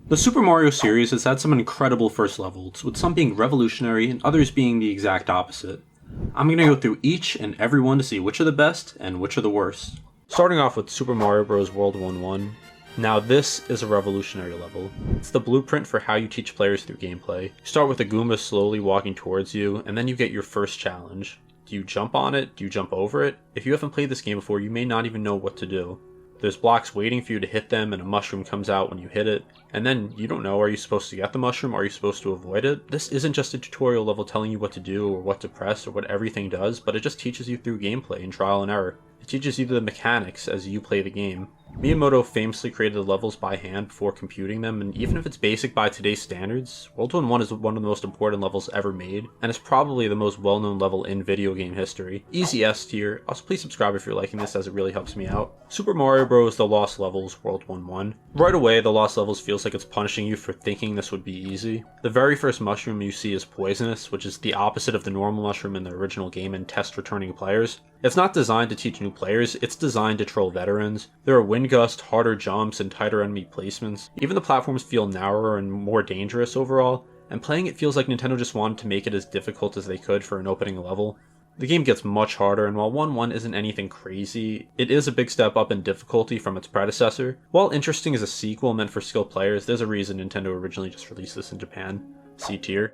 The Super Mario series has had some incredible first levels, with some being revolutionary and others being the exact opposite. I'm going to go through each and every one to see which are the best and which are the worst. Starting off with Super Mario Bros. World 1-1. Now this is a revolutionary level. It's the blueprint for how you teach players through gameplay. You start with a Goomba slowly walking towards you, and then you get your first challenge. Do you jump on it? Do you jump over it? If you haven't played this game before, you may not even know what to do. There's blocks waiting for you to hit them, and a mushroom comes out when you hit it. And then you don't know, are you supposed to get the mushroom, or are you supposed to avoid it? This isn't just a tutorial level telling you what to do, or what to press, or what everything does, but it just teaches you through gameplay and trial and error. It teaches you the mechanics as you play the game. Miyamoto famously created the levels by hand before computing them, and even if it's basic by today's standards, World 1-1 is one of the most important levels ever made, and it's probably the most well-known level in video game history. Easy S tier. Also, please subscribe if you're liking this, as it really helps me out. Super Mario Bros. The Lost Levels World 1-1. Right away, the Lost Levels feels like it's punishing you for thinking this would be easy. The very first mushroom you see is poisonous, which is the opposite of the normal mushroom in the original game and test returning players. It's not designed to teach new players, it's designed to troll veterans. There are wind gusts, harder jumps, and tighter enemy placements. Even the platforms feel narrower and more dangerous overall, and playing it feels like Nintendo just wanted to make it as difficult as they could for an opening level. The game gets much harder, and while 1-1 isn't anything crazy, it is a big step up in difficulty from its predecessor. While interesting as a sequel meant for skilled players, there's a reason Nintendo originally just released this in Japan. C tier.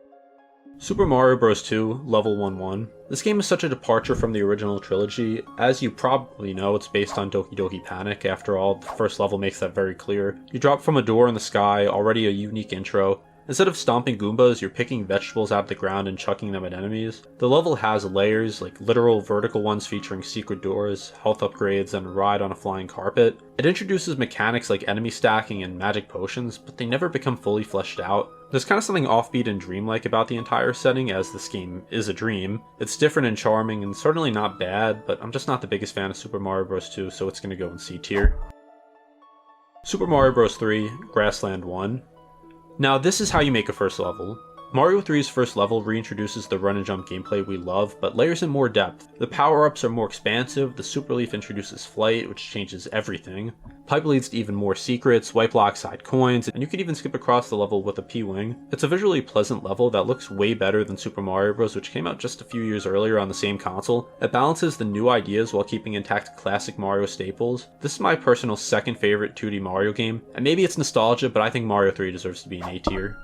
Super Mario Bros. 2 Level 1-1. This game is such a departure from the original trilogy. As you probably know, it's based on Doki Doki Panic. After all, the first level makes that very clear. You drop from a door in the sky, already a unique intro. Instead of stomping Goombas, you're picking vegetables out of the ground and chucking them at enemies. The level has layers, like literal vertical ones featuring secret doors, health upgrades, and a ride on a flying carpet. It introduces mechanics like enemy stacking and magic potions, but they never become fully fleshed out. There's kind of something offbeat and dreamlike about the entire setting, as this game is a dream. It's different and charming, and certainly not bad, but I'm just not the biggest fan of Super Mario Bros. 2, so it's gonna go in C tier. Super Mario Bros. 3 Grassland 1. Now this is how you make a first level. Mario 3's first level reintroduces the run and jump gameplay we love, but layers in more depth. The power-ups are more expansive, the Super Leaf introduces flight, which changes everything. Pipe leads to even more secrets, white blocks hide coins, and you can even skip across the level with a P-Wing. It's a visually pleasant level that looks way better than Super Mario Bros., which came out just a few years earlier on the same console. It balances the new ideas while keeping intact classic Mario staples. This is my personal second favorite 2D Mario game, and maybe it's nostalgia, but I think Mario 3 deserves to be an A tier.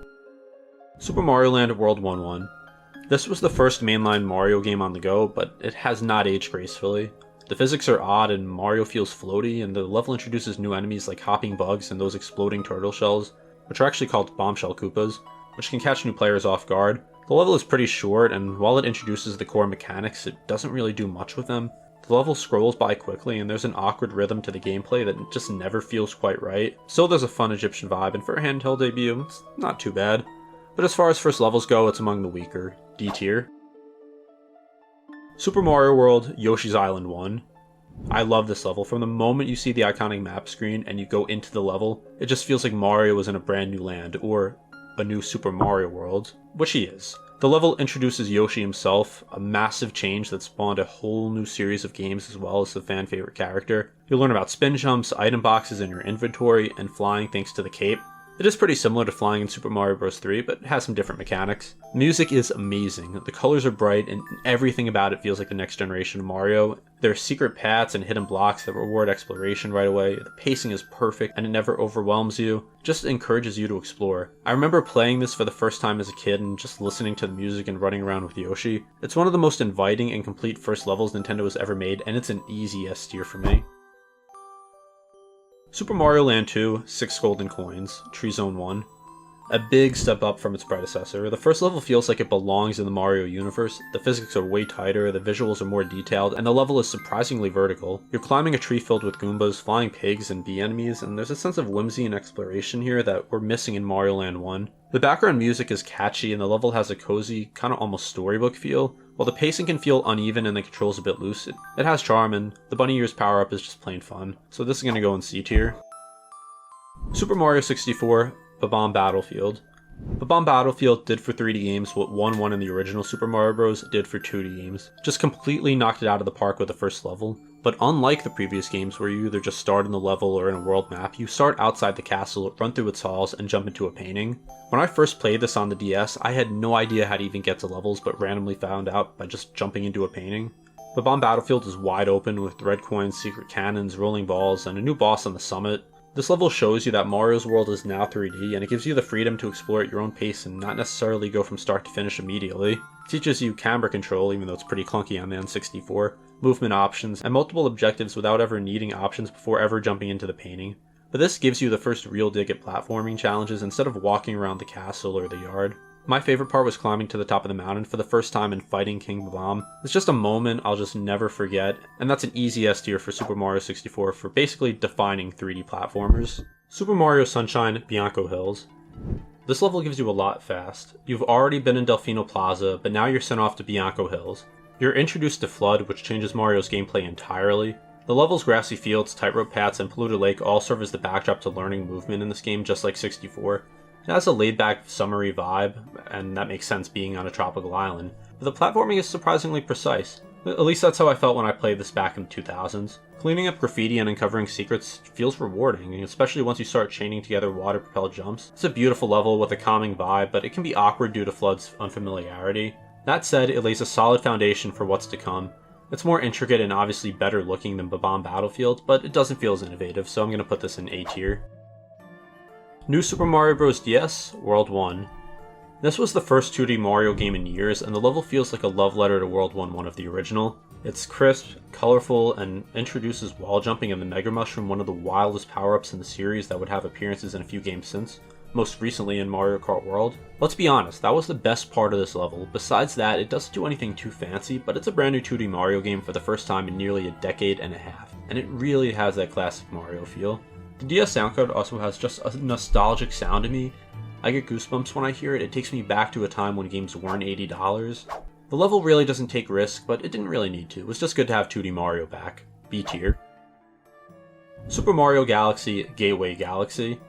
Super Mario Land World 1-1. This was the first mainline Mario game on the go, but it has not aged gracefully. The physics are odd and Mario feels floaty, and the level introduces new enemies like hopping bugs and those exploding turtle shells, which are actually called bombshell Koopas, which can catch new players off guard. The level is pretty short, and while it introduces the core mechanics, it doesn't really do much with them. The level scrolls by quickly, and there's an awkward rhythm to the gameplay that just never feels quite right. Still, there's a fun Egyptian vibe, and for a handheld debut, it's not too bad. But as far as first levels go, it's among the weaker. D tier. Super Mario World Yoshi's Island 1. I love this level. From the moment you see the iconic map screen and you go into the level, it just feels like Mario was in a brand new land, or a new Super Mario World, which he is. The level introduces Yoshi himself, a massive change that spawned a whole new series of games as well as the fan favorite character. You'll learn about spin jumps, item boxes in your inventory, and flying thanks to the cape. It is pretty similar to flying in Super Mario Bros. 3, but it has some different mechanics. Music is amazing, the colors are bright, and everything about it feels like the next generation of Mario. There are secret paths and hidden blocks that reward exploration right away, the pacing is perfect, and it never overwhelms you, it just encourages you to explore. I remember playing this for the first time as a kid and just listening to the music and running around with Yoshi. It's one of the most inviting and complete first levels Nintendo has ever made, and it's an easy S tier for me. Super Mario Land 2, 6 Golden Coins, Tree Zone 1. A big step up from its predecessor. The first level feels like it belongs in the Mario universe, the physics are way tighter, the visuals are more detailed, and the level is surprisingly vertical. You're climbing a tree filled with Goombas, flying pigs, and bee enemies, and there's a sense of whimsy and exploration here that we're missing in Mario Land 1. The background music is catchy, and the level has a cozy, kinda almost storybook feel. While the pacing can feel uneven and the controls a bit loose, it has charm, and the bunny ears power-up is just plain fun. So this is gonna go in C tier. Super Mario 64 Bob-omb Battlefield. Bob-omb Battlefield did for 3D games what 1-1 in the original Super Mario Bros. Did for 2D games. Just completely knocked it out of the park with the first level. But unlike the previous games where you either just start in the level or in a world map, you start outside the castle, run through its halls, and jump into a painting. When I first played this on the DS, I had no idea how to even get to levels, but randomly found out by just jumping into a painting. The Bomb Battlefield is wide open with red coins, secret cannons, rolling balls, and a new boss on the summit. This level shows you that Mario's world is now 3D, and it gives you the freedom to explore at your own pace and not necessarily go from start to finish immediately. It teaches you camera control, even though it's pretty clunky on the N64, movement options, and multiple objectives without ever needing options before ever jumping into the painting. But this gives you the first real dig at platforming challenges instead of walking around the castle or the yard. My favorite part was climbing to the top of the mountain for the first time and fighting King Bob-omb. It's just a moment I'll just never forget, and that's an easy S tier for Super Mario 64 for basically defining 3D platformers. Super Mario Sunshine Bianco Hills. This level gives you a lot fast. You've already been in Delfino Plaza, but now you're sent off to Bianco Hills. You're introduced to Flood, which changes Mario's gameplay entirely. The level's grassy fields, tightrope paths, and polluted lake all serve as the backdrop to learning movement in this game, just like 64. It has a laid-back, summery vibe, and that makes sense being on a tropical island, but the platforming is surprisingly precise. At least that's how I felt when I played this back in the 2000s. Cleaning up graffiti and uncovering secrets feels rewarding, especially once you start chaining together water-propelled jumps. It's a beautiful level with a calming vibe, but it can be awkward due to Flood's unfamiliarity. That said, it lays a solid foundation for what's to come. It's more intricate and obviously better looking than Bomb Battlefield, but it doesn't feel as innovative, so I'm going to put this in A tier. New Super Mario Bros. DS, World 1. This was the first 2D Mario game in years, and the level feels like a love letter to World 1 of the original. It's crisp, colorful, and introduces wall jumping and the Mega Mushroom, one of the wildest power-ups in the series that would have appearances in a few games since, most recently in Mario Kart World. Let's be honest, that was the best part of this level. Besides that, it doesn't do anything too fancy, but it's a brand new 2D Mario game for the first time in nearly a decade and a half, and it really has that classic Mario feel. The DS sound card also has just a nostalgic sound to me. I get goosebumps when I hear it. It takes me back to a time when games weren't $80. The level really doesn't take risks, but it didn't really need to. It was just good to have 2D Mario back. B tier. Super Mario Galaxy Gateway Galaxy.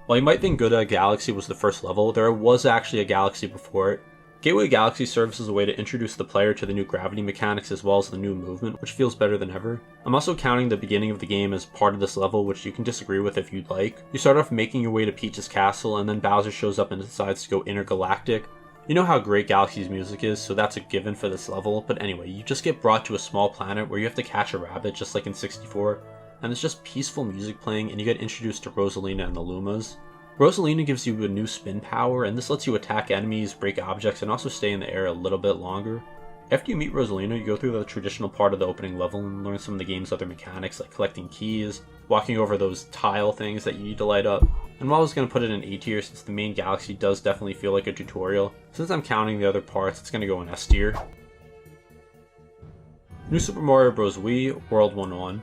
While you might think Good Galaxy was the first level, there was actually a galaxy before it. Gateway Galaxy serves as a way to introduce the player to the new gravity mechanics as well as the new movement, which feels better than ever. I'm also counting the beginning of the game as part of this level, which you can disagree with if you'd like. You start off making your way to Peach's castle, and then Bowser shows up and decides to go intergalactic. You know how great Galaxy's music is, so that's a given for this level, but anyway, you just get brought to a small planet where you have to catch a rabbit just like in 64, and it's just peaceful music playing, and you get introduced to Rosalina and the Lumas. Rosalina gives you a new spin power, and this lets you attack enemies, break objects, and also stay in the air a little bit longer. After you meet Rosalina, you go through the traditional part of the opening level and learn some of the game's other mechanics like collecting keys, walking over those tile things that you need to light up. And while I was going to put it in A tier since the main galaxy does definitely feel like a tutorial, since I'm counting the other parts, it's going to go in S tier. New Super Mario Bros. Wii World 1-1.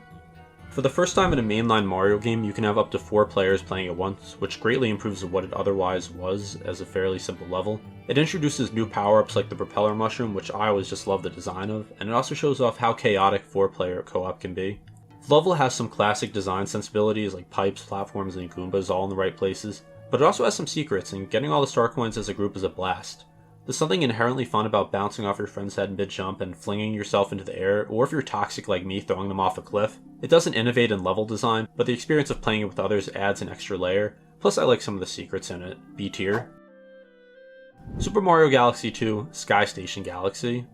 For the first time in a mainline Mario game, you can have up to 4 players playing at once, which greatly improves what it otherwise was as a fairly simple level. It introduces new power-ups like the Propeller Mushroom, which I always just love the design of, and it also shows off how chaotic 4-player co-op can be. The level has some classic design sensibilities like pipes, platforms, and Goombas all in the right places, but it also has some secrets, and getting all the star coins as a group is a blast. There's something inherently fun about bouncing off your friend's head mid-jump and flinging yourself into the air, or if you're toxic like me, throwing them off a cliff. It doesn't innovate in level design, but the experience of playing it with others adds an extra layer, plus I like some of the secrets in it. B tier. Super Mario Galaxy 2 Sky Station Galaxy.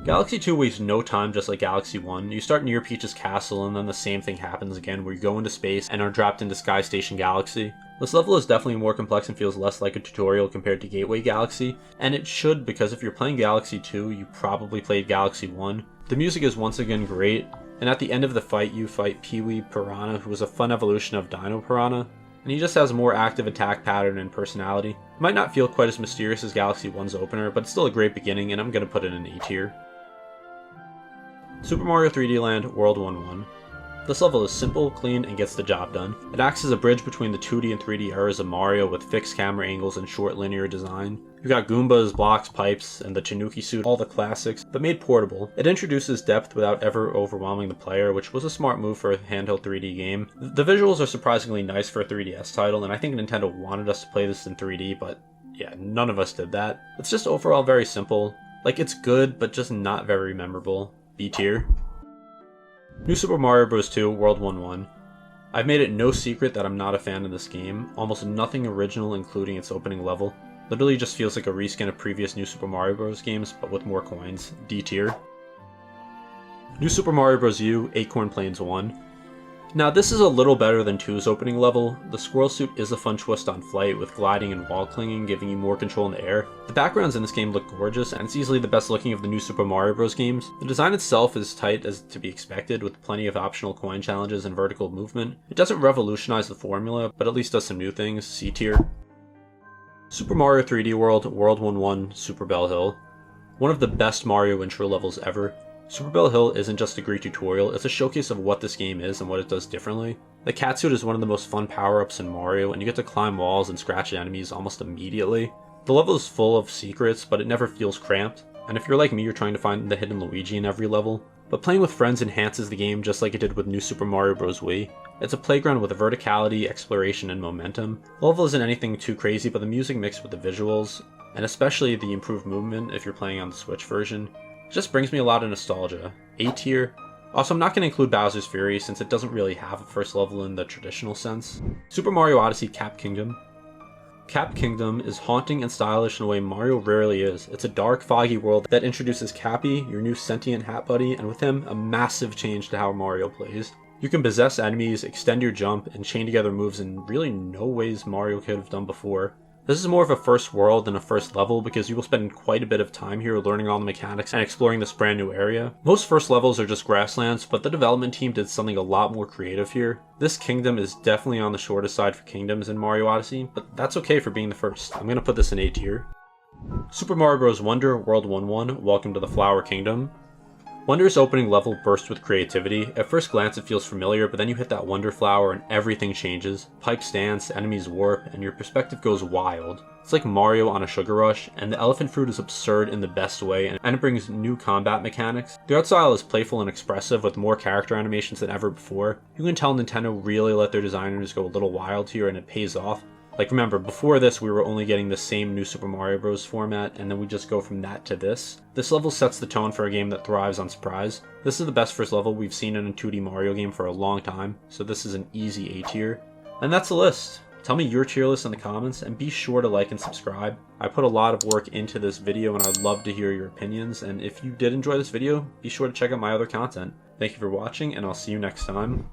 Galaxy 2 wastes no time just like Galaxy 1. You start near Peach's castle and then the same thing happens again where you go into space and are dropped into Sky Station Galaxy. This level is definitely more complex and feels less like a tutorial compared to Gateway Galaxy, and it should because if you're playing Galaxy 2, you probably played Galaxy 1. The music is once again great, and at the end of the fight you fight Pee-wee Piranha, who is a fun evolution of Dino Piranha, and he just has a more active attack pattern and personality. It might not feel quite as mysterious as Galaxy 1's opener, but it's still a great beginning and I'm going to put it in A tier. Super Mario 3D Land World 1-1. This level is simple, clean, and gets the job done. It acts as a bridge between the 2D and 3D eras of Mario with fixed camera angles and short linear design. You've got Goombas, blocks, pipes, and the Tanuki suit, all the classics, but made portable. It introduces depth without ever overwhelming the player, which was a smart move for a handheld 3D game. The visuals are surprisingly nice for a 3DS title, and I think Nintendo wanted us to play this in 3D, but yeah, none of us did that. It's just overall very simple. Like, it's good, but just not very memorable. B tier. New Super Mario Bros. 2 World 1-1. I've made it no secret that I'm not a fan of this game. Almost nothing original, including its opening level. Literally just feels like a reskin of previous New Super Mario Bros. Games, but with more coins. D tier. New Super Mario Bros. U Acorn Plains 1. Now this is a little better than 2's opening level. The squirrel suit is a fun twist on flight, with gliding and wall clinging giving you more control in the air. The backgrounds in this game look gorgeous, and it's easily the best looking of the New Super Mario Bros. Games. The design itself is tight as to be expected, with plenty of optional coin challenges and vertical movement. It doesn't revolutionize the formula, but at least does some new things. C tier. Super Mario 3D World World 1-1 Super Bell Hill. One of the best Mario intro levels ever. Super Bell Hill isn't just a great tutorial, it's a showcase of what this game is and what it does differently. The catsuit is one of the most fun power-ups in Mario, and you get to climb walls and scratch enemies almost immediately. The level is full of secrets, but it never feels cramped, and if you're like me, you're trying to find the hidden Luigi in every level. But playing with friends enhances the game just like it did with New Super Mario Bros. Wii. It's a playground with verticality, exploration, and momentum. The level isn't anything too crazy, but the music mixed with the visuals, and especially the improved movement if you're playing on the Switch version, just brings me a lot of nostalgia. A tier. Also, I'm not going to include Bowser's Fury since it doesn't really have a first level in the traditional sense. Super Mario Odyssey Cap Kingdom. Cap Kingdom is haunting and stylish in a way Mario rarely is. It's a dark, foggy world that introduces Cappy, your new sentient hat buddy, and with him, a massive change to how Mario plays. You can possess enemies, extend your jump, and chain together moves in really no ways Mario could have done before. This is more of a first world than a first level because you will spend quite a bit of time here learning all the mechanics and exploring this brand new area. Most first levels are just grasslands, but the development team did something a lot more creative here. This kingdom is definitely on the shortest side for kingdoms in Mario Odyssey, but that's okay for being the first. I'm gonna put this in A tier. Super Mario Bros. Wonder World 1-1 Welcome to the Flower Kingdom. Wonder's opening level bursts with creativity. At first glance it feels familiar, but then you hit that Wonder Flower and everything changes. Pipes dance, enemies warp, and your perspective goes wild. It's like Mario on a sugar rush, and the elephant fruit is absurd in the best way, and it brings new combat mechanics. The art style is playful and expressive with more character animations than ever before. You can tell Nintendo really let their designers go a little wild here, and it pays off. Like remember, before this we were only getting the same New Super Mario Bros. Format, and then we just go from that to this. This level sets the tone for a game that thrives on surprise. This is the best first level we've seen in a 2D Mario game for a long time, so this is an easy A tier. And that's the list. Tell me your tier list in the comments, and be sure to like and subscribe. I put a lot of work into this video, and I'd love to hear your opinions, and if you did enjoy this video, be sure to check out my other content. Thank you for watching, and I'll see you next time.